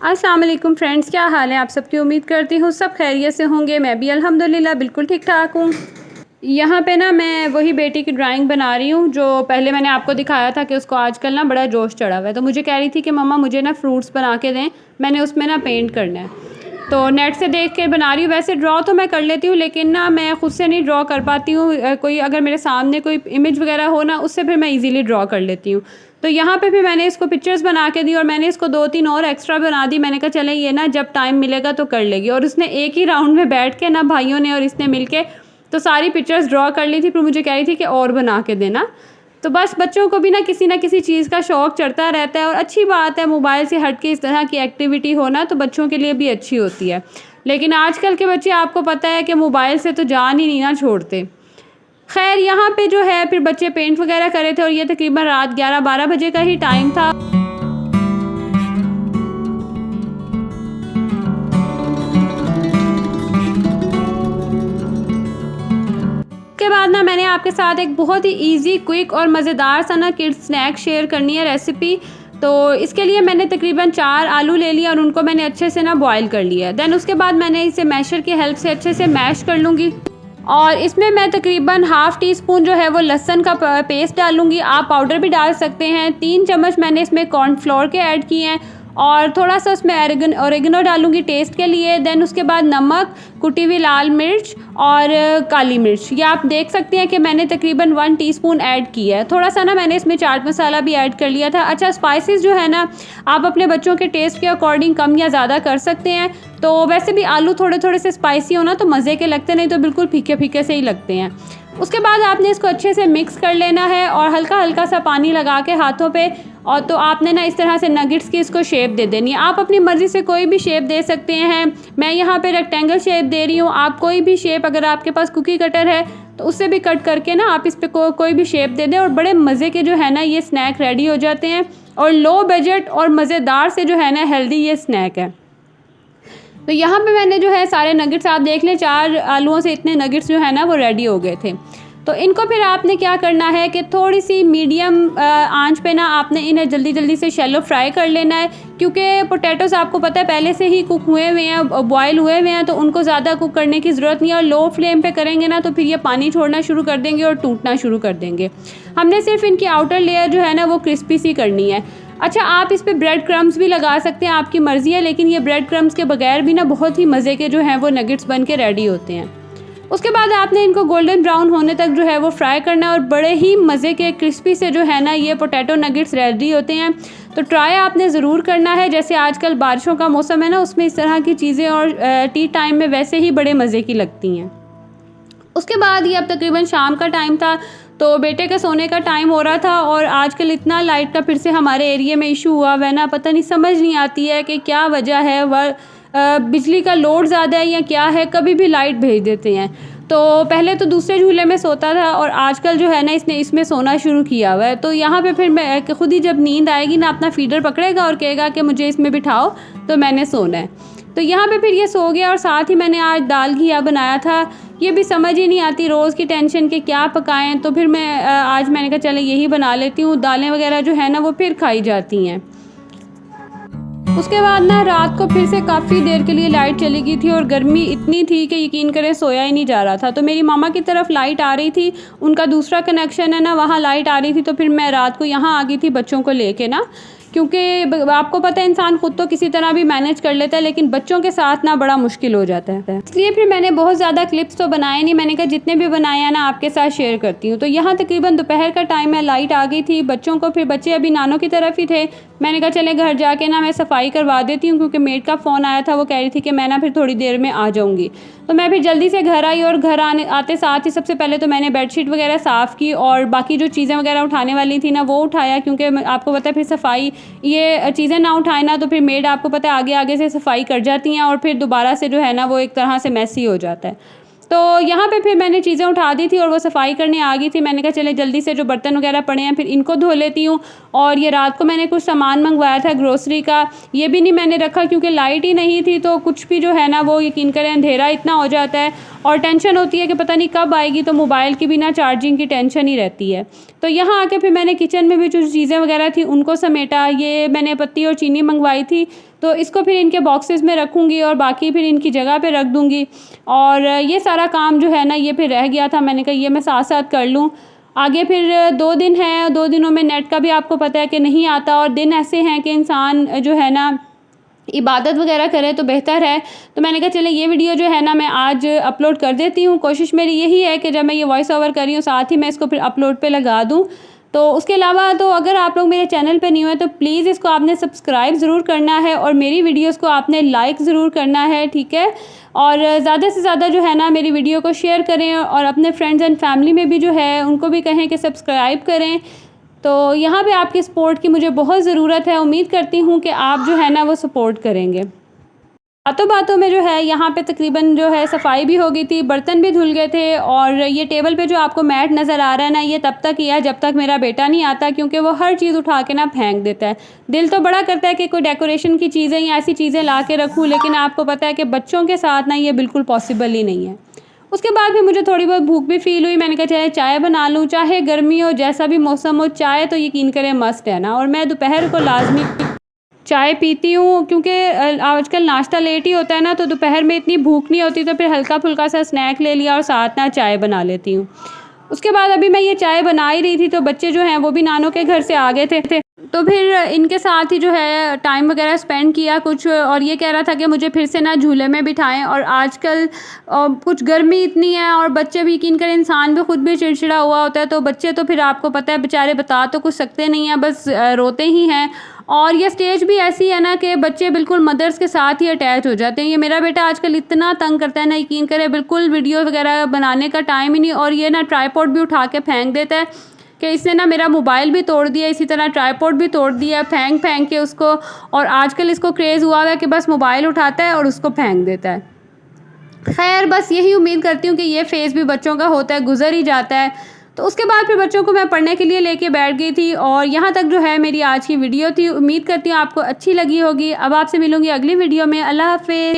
अस्सलाम वालेकुम फ्रेंड्स, क्या हाल है आप सबकी। उम्मीद करती हूँ सब खैरियत से होंगे। मैं भी अल्हम्दुलिल्लाह बिल्कुल ठीक ठाक हूँ। यहाँ पे ना मैं वही बेटी की ड्राइंग बना रही हूँ जो पहले मैंने आपको दिखाया था कि उसको आजकल ना बड़ा जोश चढ़ा हुआ है। तो मुझे कह रही थी कि मम्मा मुझे ना फ्रूट्स बना के दें, मैंने उसमें ना पेंट करना है। तो नेट से देख के बना रही हूँ। वैसे ड्रॉ तो मैं कर लेती हूँ लेकिन ना मैं ख़ुद से नहीं ड्रॉ कर पाती हूँ। कोई अगर मेरे सामने कोई इमेज वगैरह हो ना, उससे फिर मैं ईज़िली ड्रॉ कर लेती हूँ। तो यहाँ पे भी मैंने इसको पिक्चर्स बना के दी और मैंने इसको 2-3 और एक्स्ट्रा बना दी। मैंने कहा चले ये ना जब टाइम मिलेगा तो कर लेगी। और उसने एक ही राउंड में बैठ के ना भाइयों ने और इसने मिल के तो सारी पिक्चर्स ड्रॉ कर ली थी। फिर मुझे कह रही थी कि और बना के देना। तो बस बच्चों को भी ना किसी चीज़ का शौक़ चढ़ता रहता है और अच्छी बात है, मोबाइल से हट के इस तरह की एक्टिविटी होना तो बच्चों के लिए भी अच्छी होती है। लेकिन आजकल के बच्चे आपको पता है कि मोबाइल से तो जान ही नहीं ना छोड़ते। खैर यहाँ पे जो है फिर बच्चे पेंट वगैरह कर रहे थे और ये तकरीबन रात 11-12 बजे का ही टाइम था। उसके बाद ना मैंने आपके साथ एक बहुत ही इजी, क्विक और मज़ेदार सा ना किड्स स्नैक शेयर करनी है रेसिपी। तो इसके लिए मैंने तकरीबन 4 आलू ले लिया और उनको मैंने अच्छे से ना बॉईल कर लिया। देन उसके बाद मैंने इसे मैशर की हेल्प से अच्छे से मैश कर लूँगी और इसमें मैं तकरीबन हाफ़ टी स्पून जो है वो लहसुन का पेस्ट डालूँगी। आप पाउडर भी डाल सकते हैं। 3 चम्मच मैंने इसमें कॉर्नफ्लोर के ऐड किए हैं और थोड़ा सा उसमें ऑरिगेनो डालूँगी टेस्ट के लिए। देन उसके बाद नमक, कुटी हुई लाल मिर्च और काली मिर्च, ये आप देख सकते हैं कि मैंने तकरीबन 1 टीस्पून ऐड किया है। थोड़ा सा ना मैंने इसमें चाट मसाला भी ऐड कर लिया था। अच्छा, स्पाइसेस जो है ना आप अपने बच्चों के टेस्ट के अकॉर्डिंग कम या ज़्यादा कर सकते हैं। तो वैसे भी आलू थोड़े थोड़े से स्पाइसी हो ना तो मज़े के लगते, नहीं तो बिल्कुल फीके फीके से ही लगते हैं। उसके बाद आपने इसको अच्छे से मिक्स कर लेना है और हल्का हल्का सा पानी लगा के हाथों पे, और तो आपने ना इस तरह से नगेट्स की इसको शेप दे देनी है। आप अपनी मर्ज़ी से कोई भी शेप दे सकते हैं। मैं यहाँ पे रेक्टेंगल शेप दे रही हूँ। आप कोई भी शेप, अगर आपके पास कुकी कटर है तो उससे भी कट करके ना आप इस पे कोई भी शेप दे दें और बड़े मज़े के जो है ना ये स्नैक रेडी हो जाते हैं। और लो बजट और मज़ेदार से जो है ना हेल्दी ये स्नैक है। तो यहाँ पे मैंने जो है सारे नगेट्स आप देख लें, 4 आलूओं से इतने नगेट्स जो है ना वो रेडी हो गए थे। तो इनको फिर आपने क्या करना है कि थोड़ी सी मीडियम आंच पे ना आपने इन्हें जल्दी जल्दी से शैलो फ्राई कर लेना है, क्योंकि पोटैटोज़ आपको पता है पहले से ही कुक हुए हुए हैं, बॉयल हुए हुए हैं, तो उनको ज़्यादा कुक करने की ज़रूरत नहीं है। और लो फ्लेम पे करेंगे ना तो फिर ये पानी छोड़ना शुरू कर देंगे और टूटना शुरू कर देंगे। हमने सिर्फ इनकी आउटर लेयर जो है ना वो क्रिस्पी सी करनी है। अच्छा, आप इस पे ब्रेड क्रम्स भी लगा सकते हैं, आपकी मर्ज़ी है, लेकिन ये ब्रेड क्रम्स के बगैर भी ना बहुत ही मज़े के जो हैं वो नगेट्स बन के रेडी होते हैं। उसके बाद आपने इनको गोल्डन ब्राउन होने तक जो है वो फ्राई करना है और बड़े ही मज़े के क्रिस्पी से जो है ना ये पोटैटो नगेट्स रेडी होते हैं। तो ट्राई आपने ज़रूर करना है। जैसे आजकल बारिशों का मौसम है ना, उसमें इस तरह की चीज़ें और टी टाइम में वैसे ही बड़े मज़े की लगती हैं। उसके बाद ये अब तकरीबन शाम का टाइम था, तो बेटे के सोने का टाइम हो रहा था और आजकल इतना लाइट का फिर से हमारे एरिया में इशू हुआ हुआ है ना, पता नहीं समझ नहीं आती है कि क्या वजह है। बिजली का लोड ज़्यादा है या क्या है, कभी भी लाइट भेज देते हैं। तो पहले तो दूसरे झूले में सोता था और आजकल जो है ना इसने इसमें सोना शुरू किया हुआ है। तो यहाँ पे फिर मैं खुद ही जब नींद आएगी ना अपना फीडर पकड़ेगा और कहेगा कि मुझे इसमें बिठाओ, तो मैंने सोना है। तो यहाँ पे फिर ये सो गया और साथ ही मैंने आज दाल घिया बनाया था। ये भी समझ ही नहीं आती रोज़ की टेंशन के क्या पकाएं, तो फिर आज मैंने कहा चले यही बना लेती हूँ। दालें वगैरह जो है ना वो फिर खाई जाती हैं। उसके बाद ना रात को फिर से काफ़ी देर के लिए लाइट चली गई थी और गर्मी इतनी थी कि यकीन करें सोया ही नहीं जा रहा था। तो मेरी मामा की तरफ लाइट आ रही थी, उनका दूसरा कनेक्शन है ना, वहाँ लाइट आ रही थी। तो फिर मैं रात को यहाँ आ गई थी बच्चों को लेके ना, क्योंकि आपको पता है इंसान खुद तो किसी तरह भी मैनेज कर लेता है लेकिन बच्चों के साथ ना बड़ा मुश्किल हो जाता है। इसलिए फिर मैंने बहुत ज़्यादा क्लिप्स तो बनाए नहीं, मैंने कहा जितने भी बनाए हैं ना आपके साथ शेयर करती हूँ। तो यहाँ तकरीबन दोपहर का टाइम है, लाइट आ गई थी बच्चों को, फिर बच्चे अभी नानों की तरफ ही थे। मैंने कहा चले घर जाके ना मैं सफाई करवा देती हूँ, क्योंकि मेड का फ़ोन आया था, वो कह रही थी कि मैं ना फिर थोड़ी देर में आ जाऊँगी। तो मैं फिर जल्दी से घर आई और घर आते साथ ही सबसे पहले तो मैंने बेडशीट वगैरह साफ़ की और बाकी जो चीज़ें वगैरह उठाने वाली थी ना वो उठाया, क्योंकि आपको पता है फिर सफाई ये चीज़ें ना उठाए ना तो फिर मेड आपको पता है आगे आगे से सफाई कर जाती हैं और फिर दोबारा से जो है ना वो एक तरह से मैसी हो जाता है। तो यहाँ पे फिर मैंने चीज़ें उठा दी थी और वो सफाई करने आ गई थी। मैंने कहा चले जल्दी से जो बर्तन वगैरह पड़े हैं फिर इनको धो लेती हूँ। और ये रात को मैंने कुछ सामान मंगवाया था ग्रोसरी का, ये भी नहीं मैंने रखा क्योंकि लाइट ही नहीं थी। तो कुछ भी जो है ना वो यकीन करें अंधेरा इतना हो जाता है और टेंशन होती है कि पता नहीं कब आएगी, तो मोबाइल की भी ना चार्जिंग की टेंशन ही रहती है। तो यहाँ आके फिर मैंने किचन में भी जो चीज़ें वगैरह थी उनको समेटा। ये मैंने पत्ती और चीनी मंगवाई थी, तो इसको फिर इनके बॉक्सेस में रखूँगी और बाकी फिर इनकी जगह पे रख दूँगी। और ये सारा काम जो है ना ये फिर रह गया था, मैंने कहा ये मैं साथ साथ कर लूँ। आगे फिर 2 दिन हैं, 2 दिनों में नेट का भी आपको पता है कि नहीं आता, और दिन ऐसे हैं कि इंसान जो है ना इबादत वगैरह करे तो बेहतर है। तो मैंने कहा चले ये वीडियो जो है ना मैं आज अपलोड कर देती हूँ। कोशिश मेरी यही है कि जब मैं ये वॉइस ओवर कर रही हूँ साथ ही मैं इसको फिर अपलोड पे लगा दूँ। तो उसके अलावा तो अगर आप लोग मेरे चैनल पे नहीं हुए तो प्लीज़ इसको आपने सब्सक्राइब ज़रूर करना है और मेरी वीडियोज़ को आपने लाइक ज़रूर करना है, ठीक है। और ज़्यादा से ज़्यादा जो है ना मेरी वीडियो को शेयर करें और अपने फ्रेंड्स एंड फैमिली में भी जो है उनको भी कहें कि सब्सक्राइब करें। तो यहाँ पे आपकी सपोर्ट की मुझे बहुत ज़रूरत है। उम्मीद करती हूँ कि आप जो है ना वो सपोर्ट करेंगे। बातों बातों में जो है यहाँ पे तकरीबन जो है सफाई भी हो गई थी, बर्तन भी धुल गए थे। और ये टेबल पे जो आपको मैट नज़र आ रहा है ना ये तब तक किया जब तक मेरा बेटा नहीं आता, क्योंकि वो हर चीज़ उठा के ना फेंक देता है। दिल तो बड़ा करता है कि कोई डेकोरेशन की चीज़ें या ऐसी चीज़ें ला के रखूँ, लेकिन आपको पता है कि बच्चों के साथ ना ये बिल्कुल पॉसिबल ही नहीं है। उसके बाद भी मुझे थोड़ी बहुत भूख भी फ़ील हुई। मैंने कहा चाहे चाय बना लूँ, चाहे गर्मी हो जैसा भी मौसम हो, चाय तो यकीन करें मस्ट है ना। और मैं दोपहर को लाजमी चाय पीती हूँ, क्योंकि आजकल नाश्ता लेट ही होता है ना, तो दोपहर में इतनी भूख नहीं होती, तो फिर हल्का फुल्का सा स्नैक ले लिया और साथ ना चाय बना लेती हूँ। उसके बाद अभी मैं ये चाय बना ही रही थी तो बच्चे जो हैं वो भी नानों के घर से आ गए थे, तो फिर इनके साथ ही जो है टाइम वगैरह स्पेंड किया कुछ। और ये कह रहा था कि मुझे फिर से ना झूले में बिठाएं। और आजकल कुछ गर्मी इतनी है और बच्चे भी, यकीन करें इंसान भी खुद भी चिड़चिड़ा हुआ होता है, तो बच्चे तो फिर आपको पता है बेचारे बता तो कुछ सकते नहीं हैं, बस रोते ही हैं। और ये स्टेज भी ऐसी है ना कि बच्चे बिल्कुल मदर्स के साथ ही अटैच हो जाते हैं। ये मेरा बेटा आजकल इतना तंग करता है ना, यकीन करें बिल्कुल वीडियो वगैरह बनाने का टाइम ही नहीं। और ये ना ट्राइपॉड भी उठा के फेंक देता है कि इसने ना मेरा मोबाइल भी तोड़ दिया, इसी तरह ट्राइपॉड भी तोड़ दिया फेंक फेंक के उसको। और आजकल इसको क्रेज़ हुआ है कि बस मोबाइल उठाता है और उसको फेंक देता है। खैर बस यही उम्मीद करती हूँ कि ये फेज़ भी बच्चों का होता है, गुजर ही जाता है। तो उसके बाद फिर बच्चों को मैं पढ़ने के लिए लेके बैठ गई थी। और यहाँ तक जो है मेरी आज की वीडियो थी। उम्मीद करती हूँ आपको अच्छी लगी होगी। अब आपसे मिलूँगी अगली वीडियो में। अल्लाह हाफ़िज़।